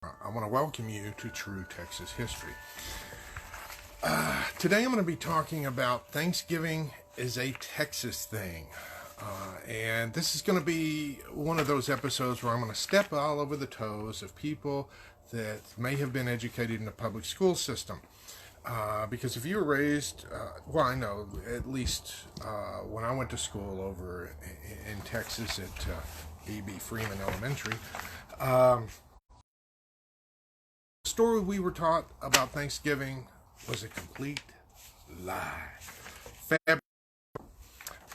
I want to welcome you to True Texas History. Today I'm going to be talking about Thanksgiving is a Texas thing. And this is going to be one of those episodes where I'm going to step all over the toes of people that may have been educated in the public school system. Because if you were raised, I know at least when I went to school over in Texas at B.B. Freeman Elementary, the story we were taught about Thanksgiving was a complete lie.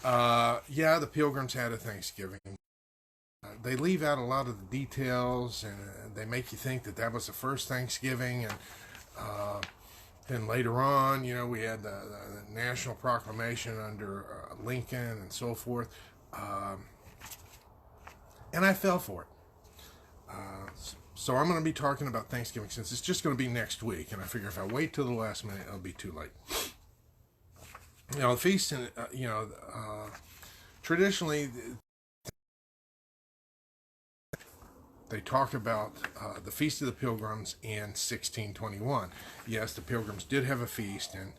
The Pilgrims had a Thanksgiving. They leave out a lot of the details, and they make you think that was the first Thanksgiving, and then later on, we had the National Proclamation under Lincoln and so forth, and I fell for it. So I'm going to be talking about Thanksgiving since it's just going to be next week, and I figure if I wait till the last minute, it'll be too late. The feast, traditionally, they talk about the Feast of the Pilgrims in 1621. Yes, the Pilgrims did have a feast, and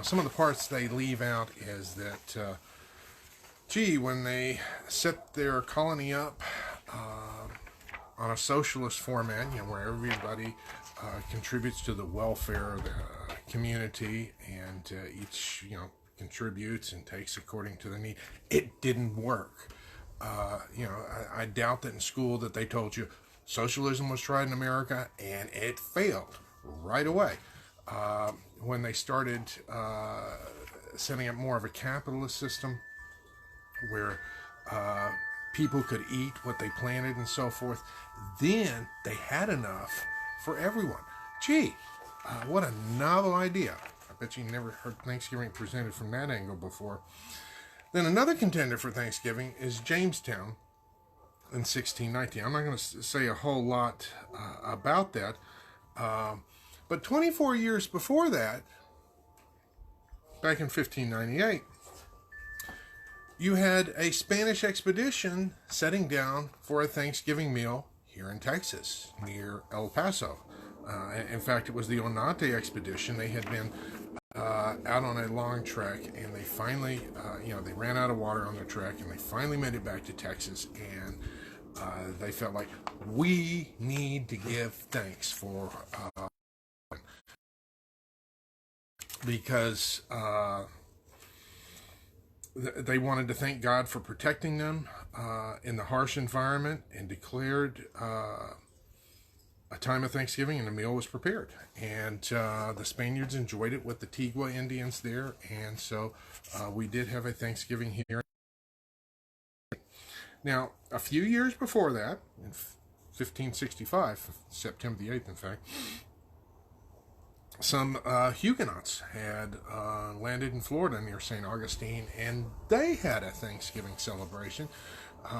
some of the parts they leave out is that, when they set their colony up on a socialist format, where everybody contributes to the welfare of the community, and each contributes and takes according to the need, it didn't work. I doubt that in school that they told you socialism was tried in America and it failed right away. When they started setting up more of a capitalist system where people could eat what they planted and so forth, then they had enough for everyone. What a novel idea. I bet you never heard Thanksgiving presented from that angle before. Then another contender for Thanksgiving is Jamestown in 1619. I'm not going to say a whole lot about that, but 24 years before that, back in 1598, you had a Spanish expedition setting down for a Thanksgiving meal here in Texas, near El Paso. In fact, it was the Onate expedition. They had been out on a long trek, and they finally, they ran out of water on their trek, and they finally made it back to Texas, and they felt like, we need to give thanks for, because they wanted to thank God for protecting them in the harsh environment, and declared a time of Thanksgiving, and a meal was prepared. And the Spaniards enjoyed it with the Tigua Indians there, and so we did have a Thanksgiving here. Now, a few years before that, in 1565, September the 8th, in fact, some Huguenots had landed in Florida near St. Augustine, and they had a Thanksgiving celebration.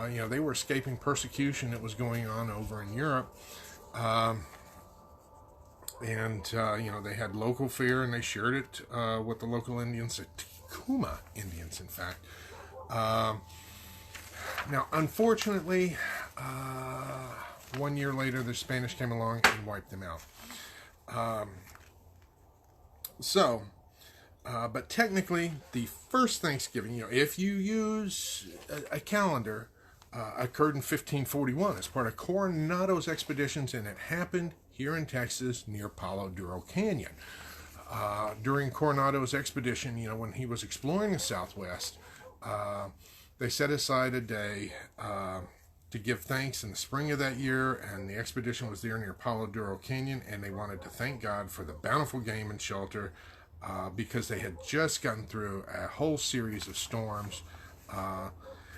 They were escaping persecution that was going on over in Europe. They had local fare, and they shared it with the local Indians, the Tacoma Indians, in fact. Now, unfortunately, 1 year later, the Spanish came along and wiped them out. But technically, the first Thanksgiving, if you use a calendar, occurred in 1541 as part of Coronado's expeditions, and it happened here in Texas near Palo Duro Canyon. During Coronado's expedition, when he was exploring the Southwest, they set aside a day to give thanks in the spring of that year, and the expedition was there near Palo Duro Canyon, and they wanted to thank God for the bountiful game and shelter because they had just gotten through a whole series of storms.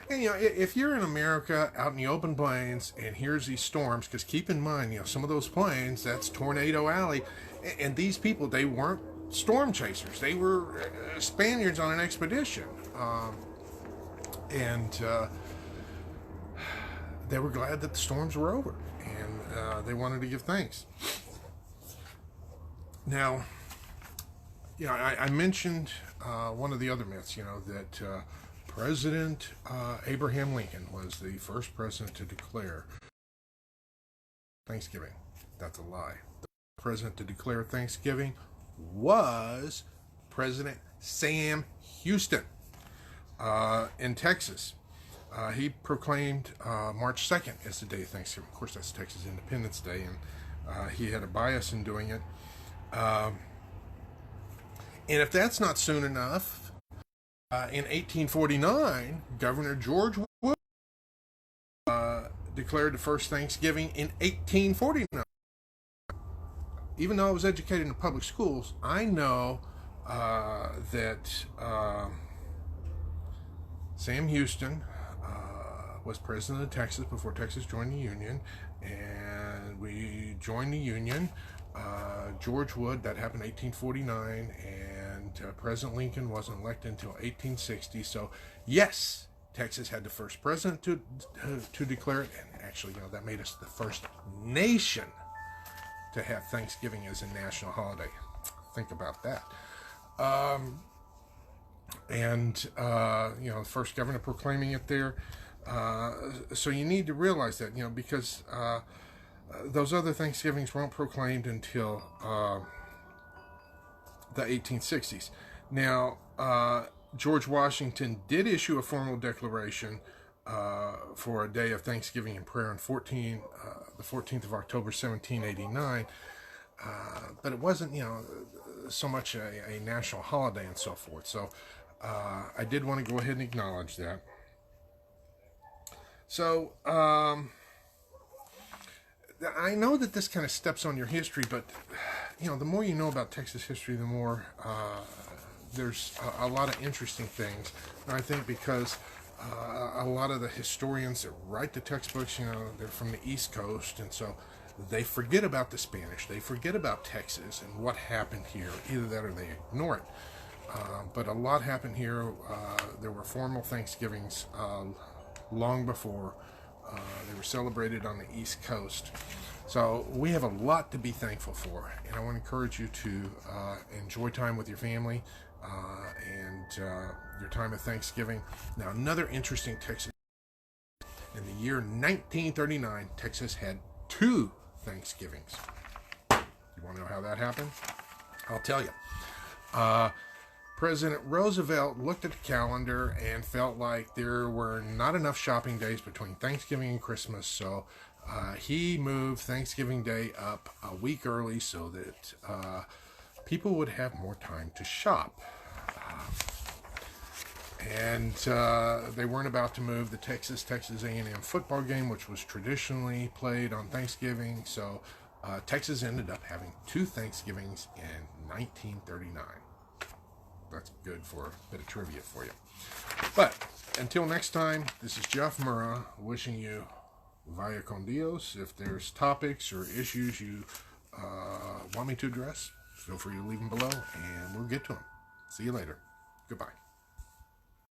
And, if you're in America out in the open plains and here's these storms, because keep in mind, some of those plains, that's Tornado Alley, and these people, they weren't storm chasers. They were Spaniards on an expedition. They were glad that the storms were over, and they wanted to give thanks. Now, I mentioned one of the other myths, that President Abraham Lincoln was the first president to declare Thanksgiving. That's a lie. The president to declare Thanksgiving was President Sam Houston in Texas. He proclaimed March 2nd as the day of Thanksgiving. Of course, that's Texas Independence Day, and he had a bias in doing it. And if that's not soon enough, in 1849, Governor George Wood declared the first Thanksgiving in 1849. Even though I was educated in public schools, I know that Sam Houston was president of Texas before Texas joined the Union, and we joined the Union. George Wood, that happened in 1849, and President Lincoln wasn't elected until 1860. So, yes, Texas had the first president to declare it, and actually, that made us the first nation to have Thanksgiving as a national holiday. Think about that. The first governor proclaiming it there. So you need to realize that, because those other Thanksgivings weren't proclaimed until the 1860s. Now, George Washington did issue a formal declaration for a day of Thanksgiving and prayer on the 14th of October, 1789. But it wasn't, so much a national holiday and so forth. So I did want to go ahead and acknowledge that. So I know that this kind of steps on your history, but the more you know about Texas history, the more there's a lot of interesting things. And I think because a lot of the historians that write the textbooks, they're from the East Coast, and so they forget about the Spanish, they forget about Texas and what happened here. Either that or they ignore it. But a lot happened here. There were formal Thanksgivings long before. They were celebrated on the East Coast. So we have a lot to be thankful for, and I want to encourage you to enjoy time with your family and your time of Thanksgiving. Now, another interesting Texas. In the year 1939, Texas had 2 Thanksgivings. You want to know how that happened? I'll tell you. President Roosevelt looked at the calendar and felt like there were not enough shopping days between Thanksgiving and Christmas, so he moved Thanksgiving Day up a week early so that people would have more time to shop. And they weren't about to move the Texas A&M football game, which was traditionally played on Thanksgiving, so Texas ended up having 2 Thanksgivings in 1939. That's good for a bit of trivia for you. But until next time, this is Jeff Murrah wishing you vaya con Dios. If there's topics or issues you want me to address, feel free to leave them below and we'll get to them. See you later. Goodbye.